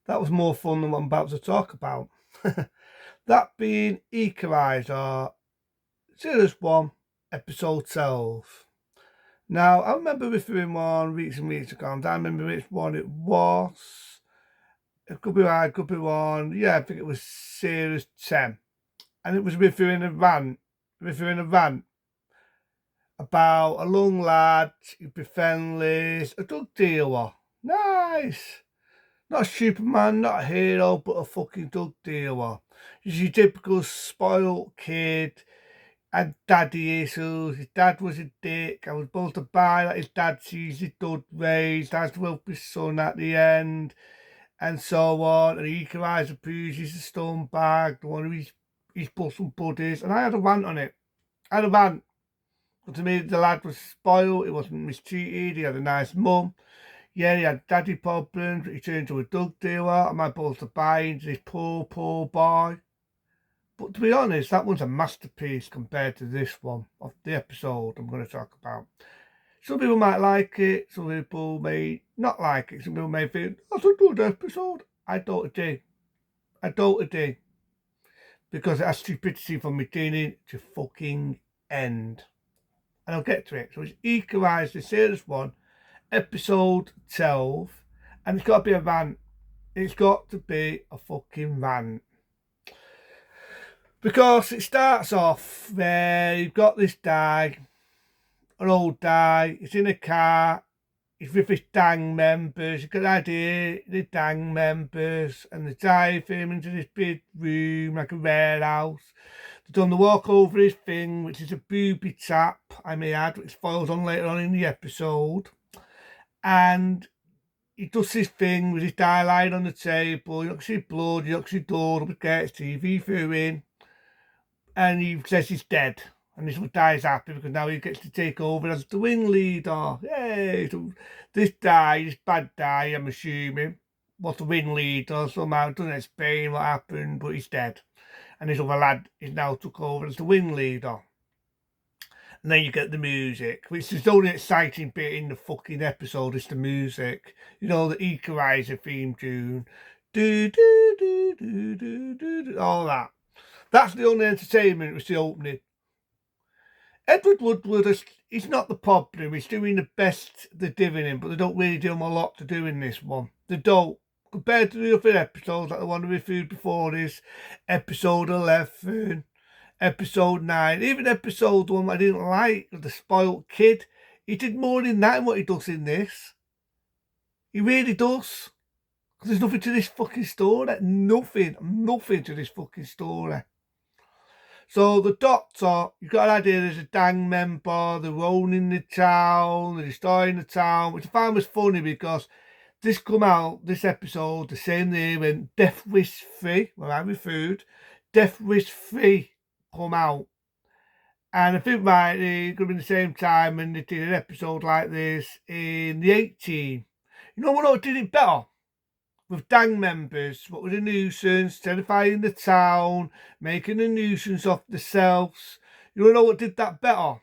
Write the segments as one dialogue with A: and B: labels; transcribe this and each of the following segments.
A: That was more fun than what I'm about to talk about. That being Equalizer, Series 1, Episode 12. Now, I remember reviewing one weeks and weeks ago, and I remember which one it was. It could be right, could be wrong. Yeah, I think it was Series 10. And it was reviewing a rant about a young lad who'd be friendly, a drug dealer. Nice. Not a Superman, not a hero, but a fucking drug dealer. He's your typical spoiled kid, had daddy issues, his dad was a dick, I was supposed to buy like his dad sees his dud raised, has to help his son at the end, and so on, and Equalizer proves he's a stone bag, one of his busting buddies, and I had a rant on it. I had a rant. But to me, the lad was spoiled, he wasn't mistreated, he had a nice mum. Yeah, he had daddy problems, but he turned into a drug dealer, and my balls to buy into this poor boy. But to be honest, that one's a masterpiece compared to this one of the episode I'm going to talk about. Some people might like it, some people may not like it, some people may think, that's a good episode. I don't agree. Because it has stupidity from beginning to fucking end. And I'll get to it. So it's Equalizer Series 1, Episode 12, and it's got to be a rant. It's got to be a fucking rant. Because it starts off where you've got this guy, an old guy, he's in a car, he's with his gang members, you've got an idea, the gang members, and they drive him into this big room, like a warehouse. They've done the walk over his thing, which is a booby trap, I may add, which follows on later on in the episode. And he does his thing with his dialogue on the table, you don't see blood, you don't see door, but gets TV through in. And he says he's dead. And this guy's happy because now he gets to take over as the wing leader. Yay! So this bad guy, I'm assuming, was the wing leader somehow. Doesn't explain what happened, but he's dead. And this other lad is now took over as the wing leader. And then you get the music, which is the only exciting bit in the fucking episode, is the music. You know, the Equalizer theme tune. Do, do, do, do, do, do, do, all that. That's the only entertainment, was the opening. Edward Woodward, he's not the problem. He's doing the best they're giving him, but they don't really give him a lot to do in this one. They don't. Compared to the other episodes, like the one we reviewed before this, episode 11, episode 9, even episode 1 I didn't like, the spoiled kid, he did more in that than what he does in this. He really does. Because there's nothing to this fucking story. Nothing to this fucking story. So the doctor, you've got an idea, there's a gang member, they're owning the town, they're destroying the town, which I found was funny because this come out, this episode, the same day when Death Wish 3, well, I'm with food, Death Wish 3 come out. And I think, right, it could have been the same time when they did an episode like this in the 18. You know what did it better? With gang members, what was a nuisance, terrifying the town, making a nuisance of themselves. You know what did that better?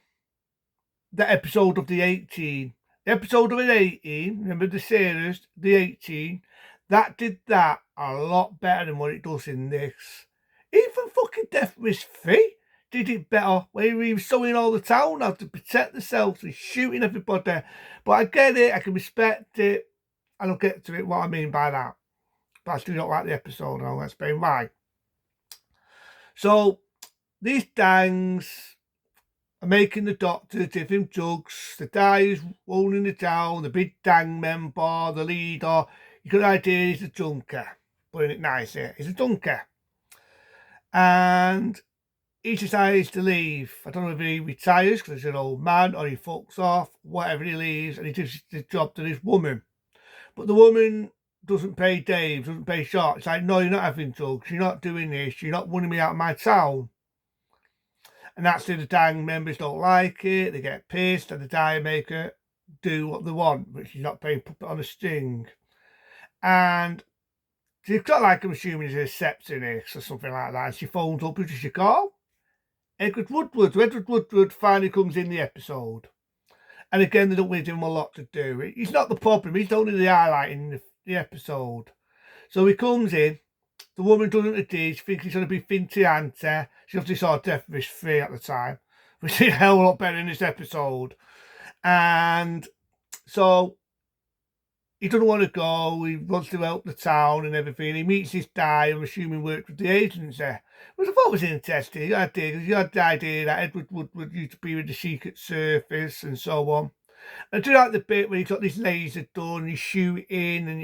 A: The episode of the 18. The episode of the 18, remember the series, the 18, that did that a lot better than what it does in this. Even fucking Death Wish 3 did it better, where he was showing all the town how to protect themselves and shooting everybody. But I get it, I can respect it. And I'll get to it, what I mean by that. But I still don't like the episode, and I'll explain why. So, these gangs are making the doctor give him drugs. The guy who's owning the town, the big gang member, the leader, you got an idea he's a junker. Putting it nice here, he's a junker. And he decides to leave. I don't know if he retires because he's an old man, or he fucks off, whatever, he leaves, and he gives the job to this woman. But the woman doesn't pay Dave, doesn't pay Shark. It's like, no, you're not having drugs, you're not doing this, you're not running me out of my town. And that's the gang members don't like it, they get pissed, and the die maker do what they want, but she's not paying puppet on a string. And she's got, like, I'm assuming he's a sepsis or something like that, and she phones up, who does she call? Edward Woodward. So Edward Woodward finally comes in the episode. And again, they don't really give him a lot to do. He's not the problem, he's only the highlight in the episode. So he comes in. The woman doesn't agree. She thinks he's going to be Finty Ante. She obviously saw Death Wish 3 at the time, which is a hell of a lot better in this episode. And so he doesn't want to go. He wants to help the town and everything. He meets this guy, I'm assuming worked with the agency, which I thought was interesting. I did. He had the idea that Edward would used to be with the Secret Service and so on. I do like the bit where he's got this laser gun and he's shooting and,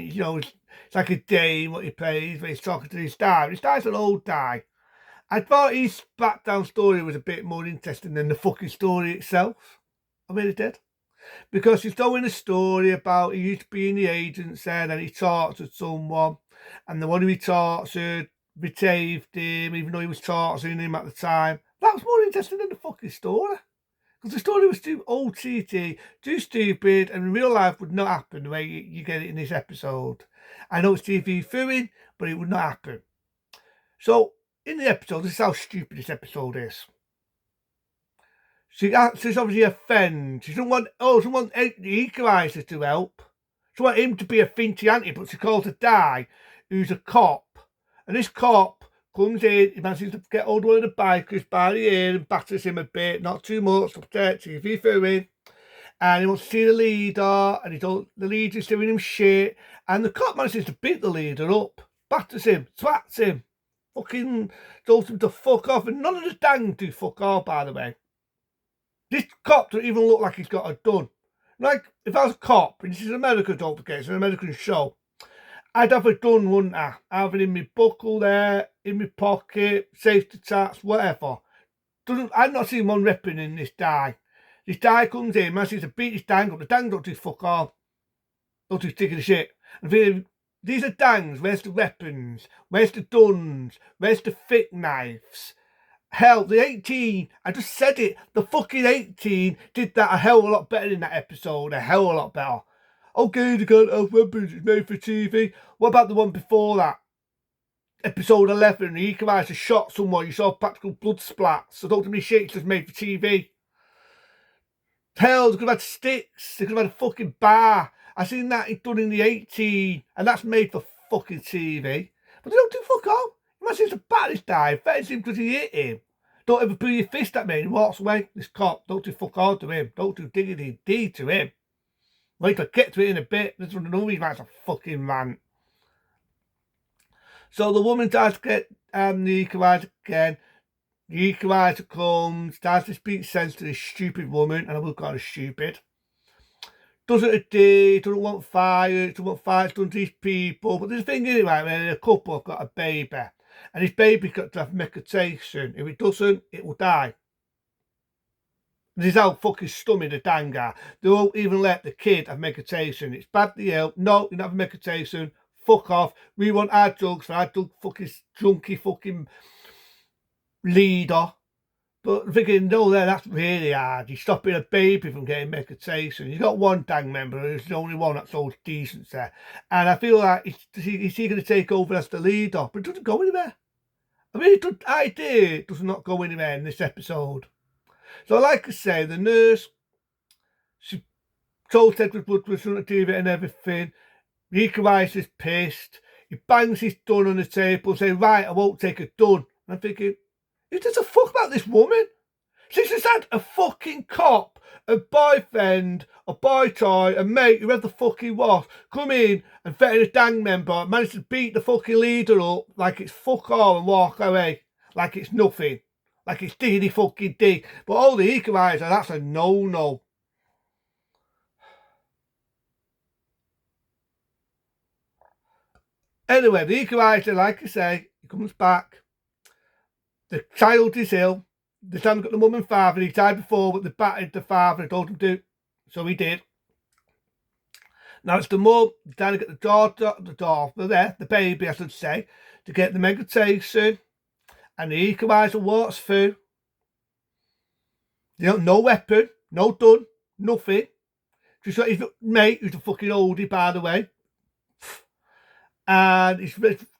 A: it's like a game what he plays where he's talking to his dad. His dad's an old guy. I thought his background story was a bit more interesting than the fucking story itself. I really did. Because he's telling a story about he used to be in the agency and he talked to someone and the one who he talked to behaved him even though he was torturing him at the time. That was more interesting than the fucking story. Because the story was too OTT, too stupid, and in real life would not happen the way you get it in this episode. I know it's TV viewing, but it would not happen. So, in the episode, this is how stupid this episode is. She's obviously offended. She doesn't want the Equalizer to help. She wants him to be a Finty Ante, but she calls a guy who's a cop. And this cop comes in, he manages to get hold of one of the bikers by the ear and batters him a bit, not too much, to protect TV viewing. And he wants to see the leader, and the leader's doing him shit. And the cop manages to beat the leader up, batters him, swats him, fucking tells him to fuck off. And none of the dang do fuck off, by the way. This cop doesn't even look like he's got a gun. Like, if I was a cop, and this is America, don't forget, it's an American show, I'd have a gun, wouldn't I? Have it in my buckle there, in my pocket, safety tats, whatever. I've not seen one ripping in this guy. This guy comes in, manages to beat his dang up. The dang don't do fuck all. Don't do sticking the shit. And these are dangs. Where's the weapons? Where's the guns? Where's the thick knives? Hell, the 18, I just said it, the fucking 18 did that a hell of a lot better in that episode, a hell of a lot better. Okay, they can't have weapons, it's made for TV. What about the one before that? Episode 11, the Equalizer shot someone, you saw practical blood splats, so don't tell me shit, it's just made for TV. Hell, they could have had sticks, they could have had a fucking bar. I seen that done in the 18, and that's made for fucking TV. But they don't do fuck all. Imagine it's a baddest guy, offends him because he hit him. Don't ever put your fist at me and he walks away. This cop, don't do fuck all to him. Don't do diggity D to him. Wait till I get to it in a bit. This one of these man's a fucking rant. So the woman tries to get the Equalizer again. The Equalizer comes, tries to speak sense to this stupid woman, and I will call her stupid. Doesn't agree, doesn't want fire, doesn't want fights done to these people. But there's a thing anyway, when a couple have got a baby. And his baby's got to have medication. If it doesn't, it will die. This is how fucking stomach the dang are. They won't even let the kid have medication. It's badly ill. No, you're not having medication. Fuck off. We want our drugs for our fucking junkie fucking leader. But I'm thinking, no, that's really hard. You're stopping a baby from getting medication. You've got one dang member who's the only one that's all decent there. And I feel like is he going to take over as the leader? But it doesn't go anywhere. I mean, the idea does not go anywhere in this episode. So, like I say, the nurse, she told Edward Wood was going to do it and everything. The Equalizer's pissed. He bangs his gun on the table, saying, right, I won't take a gun. And I'm thinking, who gives a fuck about this woman? She's just had a fucking cop, a boyfriend, a boy toy, a mate, whoever the fuck he was, come in and threaten a dang member, managed to beat the fucking leader up like it's fuck all and walk away. Like it's nothing. Like it's diggity fucking dig. But all the Equalizer, that's a no-no. Anyway, the Equalizer, like I say, he comes back. The child is ill. The son's got the mum and father. He died before, but they battered the father and told him to. So he did. Now it's the mum trying to get the baby, I should say, to get the medication. And the Equalizer walks through. No weapon, no gun, nothing. Just got his mate, who's a fucking oldie, by the way. And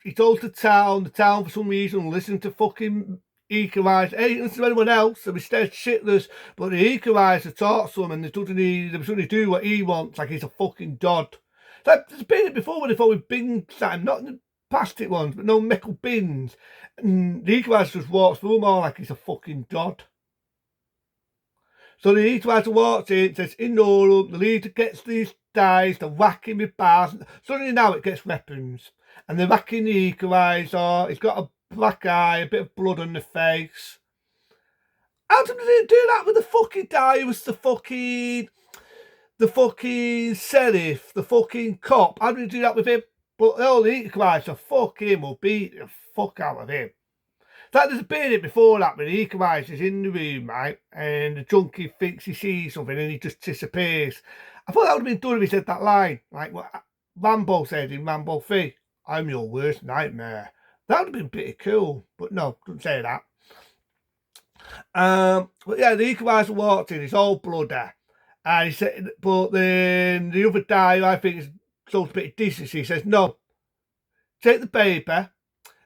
A: he told the town for some reason listened to fucking Equalizer. Hey, listen to anyone else, so instead shitless. But the Equalizer talks to him and they suddenly do what he wants, like he's a fucking dod. There's been it before when they thought with Bing at him, not plastic ones, but no metal bins. And the Equalizer just walks through them all like he's a fucking dod. So the Equalizer walks in, says, "Ignore them." The leader gets these dies, they're whacking with bars. Suddenly now it gets weapons. And they're whacking the Equalizer. He's got a black eye, a bit of blood on the face. How did they do that with the fucking guy who was the fucking sheriff, the fucking cop? How did they do that with him? But the Equalizer, fuck him, will beat the fuck out of him. That there's been it before that, when the Equalizer's in the room, right, and the junkie thinks he sees something and he just disappears. I thought that would have been done if he said that line, like what Rambo said in Rambo 3, "I'm your worst nightmare." That would have been pretty cool, but no, couldn't say that. But yeah, the Equalizer walked in, he's all bloody. And he said, but then the other guy, who I think is supposed to be decency, he says, "No, take the baby."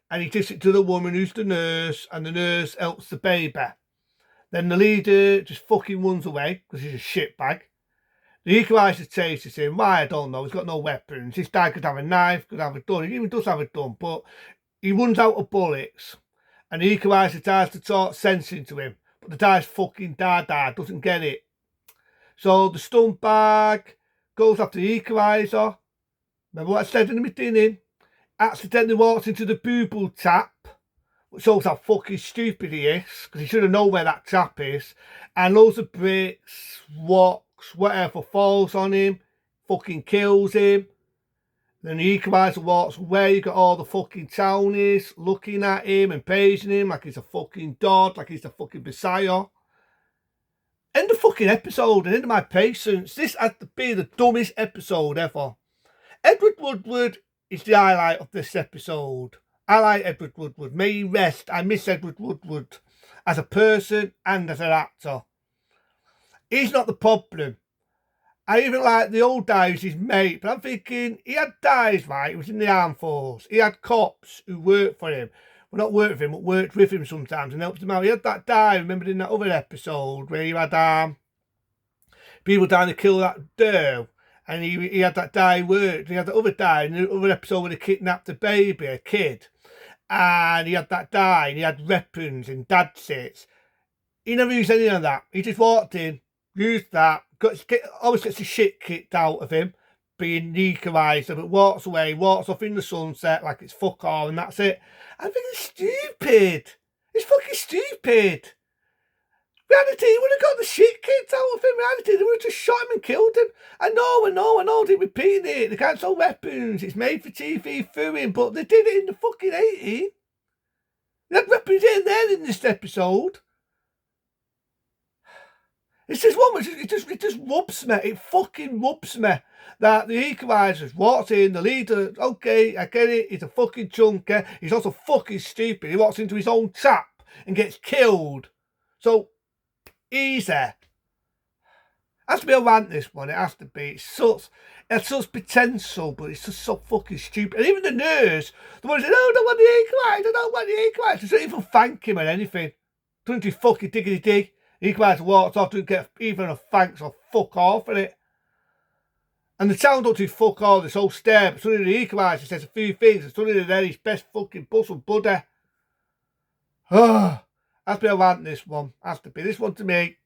A: And he gives it to the woman who's the nurse, and the nurse helps the baby. Then the leader just fucking runs away because he's a shitbag. The Equalizer chases him. Why, I don't know. He's got no weapons. This guy could have a knife, could have a gun. He even does have a gun, but he runs out of bullets. And the Equalizer tries to talk sense into him, but the guy's fucking dada, doesn't get it. So the stunt bag goes after the Equalizer. Remember what I said in the beginning? Accidentally walks into the boo-boo tap, which shows how fucking stupid he is, because he should have known where that tap is. And loads of bricks, rocks, whatever falls on him, fucking kills him. Then the Equalizer walks away, you got all the fucking townies looking at him and praising him like he's a fucking dog, like he's the fucking messiah. End of fucking episode, and end of my patience. This has to be the dumbest episode ever. Edward Woodward is the highlight of this episode. I like Edward Woodward. May he rest. I miss Edward Woodward as a person and as an actor. He's not the problem. I even like the old guy who's his mate, but I'm thinking he had guys, right? He was in the armed force. He had cops who worked for him. Well, not worked for him, but worked with him sometimes and helped him out. He had that guy, remember in that other episode where you had people trying to kill that girl. And he had that guy who worked. He had the other guy in the other episode where they kidnapped a baby, a kid. And he had that guy, and he had weapons and dad sits. He never used any of that. He just walked in, used that, always gets the shit kicked out of him, being the Equalizer, but walks away, walks off in the sunset like it's fuck all, and that's it. I think it's stupid. It's fucking stupid. Reality, he would have got the shit kicked out of him. Reality, they would have just shot him and killed him. I know, they repeat it. They can't sell weapons. It's made for TV through him, but they did it in the fucking 80s. They had weapons in there in this episode. It's just one which it just rubs me. It fucking rubs me that the Equalizer walks in, the leader, okay, I get it, he's a fucking chunker. He's also fucking stupid. He walks into his own trap and gets killed. So, easy. Has to be a rant, this one. It has to be. It's such potential, but it's just so fucking stupid. And even the nurse, the one who said, "Oh, I don't want the Equalizer, I don't want the Equalizer." She doesn't even thank him or anything. Doesn't do fucking diggity dig. The Equalizer walks off, doesn't get even a thanks or fuck off in it. And the town don't do fuck all, this whole stare, but suddenly the Equalizer says a few things, and suddenly they're his best fucking bustle buddy. Has to be a rant, this one. Has to be. This one to me.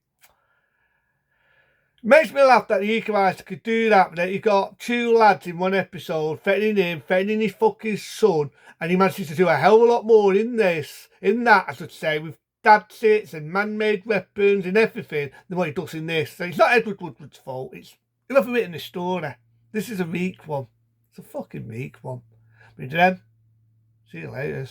A: Makes me laugh that the Equalizer could do that, but that you got two lads in one episode, threatening him, threatening his fucking son, and he manages to do a hell of a lot more in that, I should say, with dad sits and man-made weapons and everything, than what he does in this. So it's not Edward Woodward's fault. It's whoever written the story. This is a weak one. It's a fucking weak one. But then, see you later.